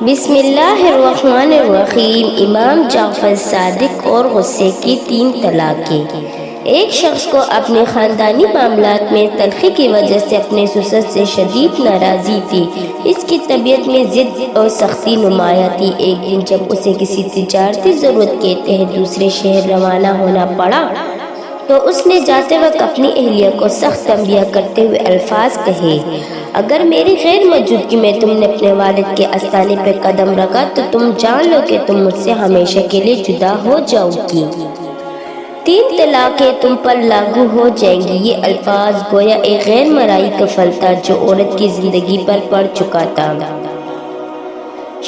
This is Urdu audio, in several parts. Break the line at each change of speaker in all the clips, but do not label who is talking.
بسم اللہ الرحمن الرحیم۔ امام جعفر صادق اور غصے کی 3 طلاقیں۔ ایک شخص کو اپنے خاندانی معاملات میں تلخی کی وجہ سے اپنے سسر سے شدید ناراضی تھی۔ اس کی طبیعت میں ضد اور سختی نمایاں تھی۔ ایک دن جب اسے کسی تجارتی ضرورت کے تحت دوسرے شہر روانہ ہونا پڑا تو اس نے جاتے وقت اپنی اہلیہ کو سخت تنبیہ کرتے ہوئے الفاظ کہے: اگر میری غیر موجودگی میں تم نے اپنے والد کے آستانے پہ قدم رکھا تو تم جان لو کہ تم مجھ سے ہمیشہ کے لیے جدا ہو جاؤ گی۔ 3 طلاقیں تم پر لاگو ہو جائیں گی۔ یہ الفاظ گویا ایک غیر مرئی کفل تھا جو عورت کی زندگی پر پڑ چکا تھا۔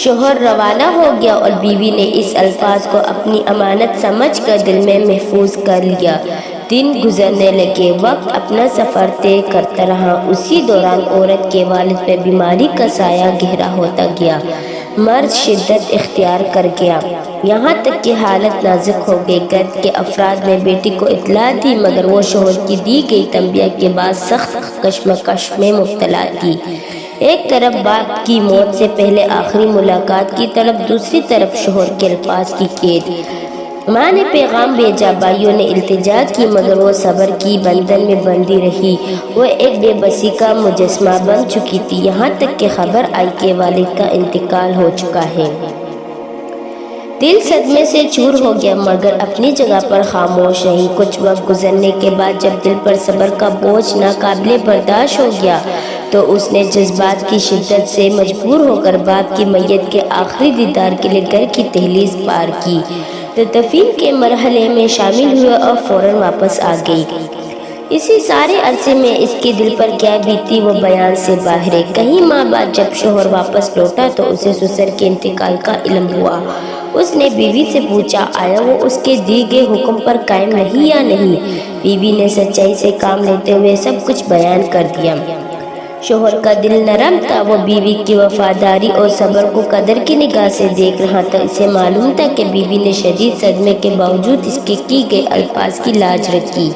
شوہر روانہ ہو گیا اور بیوی نے اس الفاظ کو اپنی امانت سمجھ کر دل میں محفوظ کر لیا۔ دن گزرنے لگے، وقت اپنا سفر طے کرتا رہا۔ اسی دوران عورت کے والد پہ بیماری کا سایہ گہرا ہوتا گیا۔ مرض شدت اختیار کر گیا، یہاں تک کہ حالت نازک ہو گئی۔ گھر کے افراد نے بیٹی کو اطلاع دی، مگر وہ شوہر کی دی گئی تنبیہ کے بعد سخت کشمکش میں مبتلا تھی۔ ایک طرف باپ کی موت سے پہلے آخری ملاقات کی طلب، دوسری طرف شوہر کے الفاظ کی قید۔ ماں نے پیغام بھیجا، بھائیوں نے التجا کی، مگر وہ صبر کی بندھن میں بندھی رہی۔ وہ ایک بے بسی کا مجسمہ بن چکی تھی، یہاں تک کہ خبر آئی کہ والد کا انتقال ہو چکا ہے۔ دل صدمے سے چور ہو گیا، مگر اپنی جگہ پر خاموش رہی۔ کچھ وقت گزرنے کے بعد جب دل پر صبر کا بوجھ ناقابل برداشت ہو گیا تو اس نے جذبات کی شدت سے مجبور ہو کر باپ کی میت کے آخری دیدار کے لیے گھر کی دہلیز پار کی، تدفین کے مرحلے میں شامل ہوئے اور فوراً واپس آ گئی۔ اسی سارے عرصے میں اس کے دل پر کیا بیتی وہ بیان سے باہر ہے۔ کئی ماہ بعد جب شوہر واپس لوٹا تو اسے سسر کے انتقال کا علم ہوا۔ اس نے بیوی سے پوچھا، آیا وہ اس کے دیے گئے حکم پر قائم نہیں یا نہیں؟ بیوی نے سچائی سے کام لیتے ہوئے سب کچھ بیان کر دیا۔ شوہر کا دل نرم تھا، وہ بیوی کی وفاداری اور صبر کو قدر کی نگاہ سے دیکھ رہا تھا۔ اسے معلوم تھا کہ بیوی نے شدید صدمے کے باوجود اس کے کی گئے الفاظ کی لاج رکھی،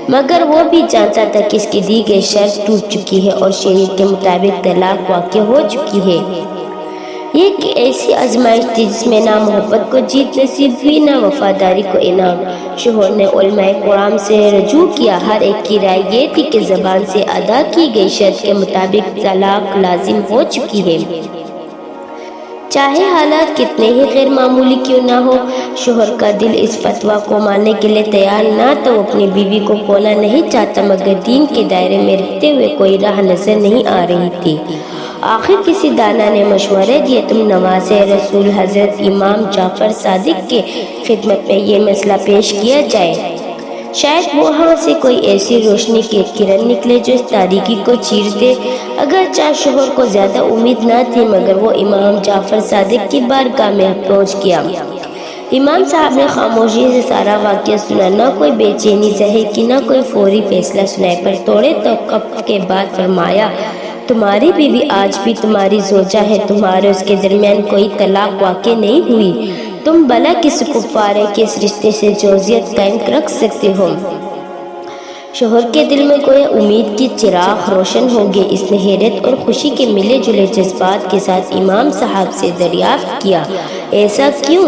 مگر وہ بھی جانتا تھا کہ اس کی دی گئی شرط ٹوٹ چکی ہے اور شریعت کے مطابق طلاق واقع ہو چکی ہے۔ یہ ایک ایسی آزمائش تھی جس میں نہ محبت کو جیت نصیب ہوئی نہ وفاداری کو انعام۔ شوہر نے علماء کرام سے رجوع کیا، ہر ایک کی رائے یہ تھی کہ زبان سے ادا کی گئی شرط کے مطابق طلاق لازم ہو چکی ہے، چاہے حالات کتنے ہی غیر معمولی کیوں نہ ہو۔ شوہر کا دل اس فتویٰ کو ماننے کے لیے تیار نہ تھا۔ وہ اپنی بیوی کو کھونا نہیں چاہتا، مگر دین کے دائرے میں رہتے ہوئے کوئی راہ نظر نہیں آ رہی تھی۔ آخر کسی دانا نے مشورہ دیا، تم نواز رسول حضرت امام جعفر صادق کے خدمت میں یہ مسئلہ پیش کیا جائے، شاید وہاں سے کوئی ایسی روشنی کی کرن نکلے جو اس تاریکی کو چیر دے۔ اگرچہ شوہر کو زیادہ امید نہ تھی، مگر وہ امام جعفر صادق کی بارگاہ میں اپروچ کیا۔ امام صاحب نے خاموشی سے سارا واقعہ سنا، نہ کوئی بے چینی ظاہر کی، نہ کوئی فوری فیصلہ سنائے، پر تھوڑے توقف کے بعد فرمایا، تمہاری بیوی آج بھی تمہاری زوجہ ہے، تمہارے اس کے درمیان کوئی طلاق واقع نہیں ہوئی، تم بلا کس کفارے کے اس رشتے سے جوزیت قائم رکھ سکتے ہو۔ شوہر کے دل میں گویا امید کی چراغ روشن ہو گئے۔ اس نے حیرت اور خوشی کے ملے جلے جذبات کے ساتھ امام صاحب سے دریافت کیا، ایسا کیوں؟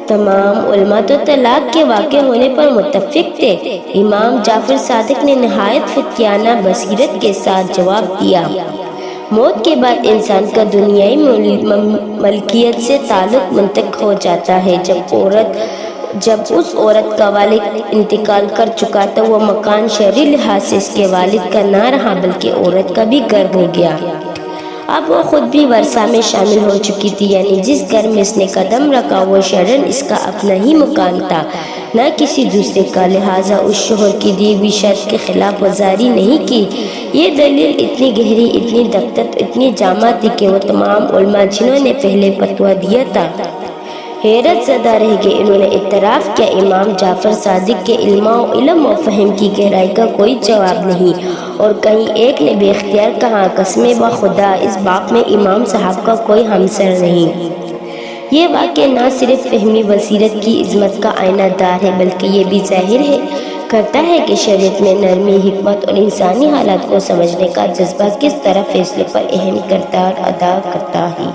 تمام علماء تو طلاق کے واقع ہونے پر متفق تھے۔ امام جعفر صادق نے نہایت فتیانہ بصیرت کے ساتھ جواب دیا، موت کے بعد انسان کا دنیائی ملکیت سے تعلق منقطع ہو جاتا ہے۔ جب اس عورت کا والد انتقال کر چکا تو وہ مکان شرعی لحاظ سے اس کے والد کا نہ رہا بلکہ عورت کا بھی گھر ہو گیا۔ اب وہ خود بھی ورثہ میں شامل ہو چکی تھی، یعنی جس گھر میں اس نے قدم رکھا وہ شرعاً اس کا اپنا ہی مکان تھا، نہ کسی دوسرے کا، لہٰذا اس شوہر کی دی ہوئی شرط کے خلاف ورزی نہیں کی۔ یہ دلیل اتنی گہری، اتنی دقت، اتنی جامع تھی کہ وہ تمام علماء جنہوں نے پہلے فتویٰ دیا تھا حیرت زدہ رہ گئے۔ انہوں نے اعتراف کیا، امام جعفر صادق کے علم و فہم کی گہرائی کا کوئی جواب نہیں، اور کہیں ایک نے بے اختیار کہا، قسم بخدا اس باب میں امام صاحب کا کوئی ہمسر نہیں۔ یہ واقعہ نہ صرف فہمی بصیرت کی عظمت کا آئینہ دار ہے بلکہ یہ بھی ظاہر کرتا ہے کہ شریعت میں نرمی، حکمت اور انسانی حالات کو سمجھنے کا جذبہ کس طرح فیصلے پر اہم کردار ادا کرتا ہے۔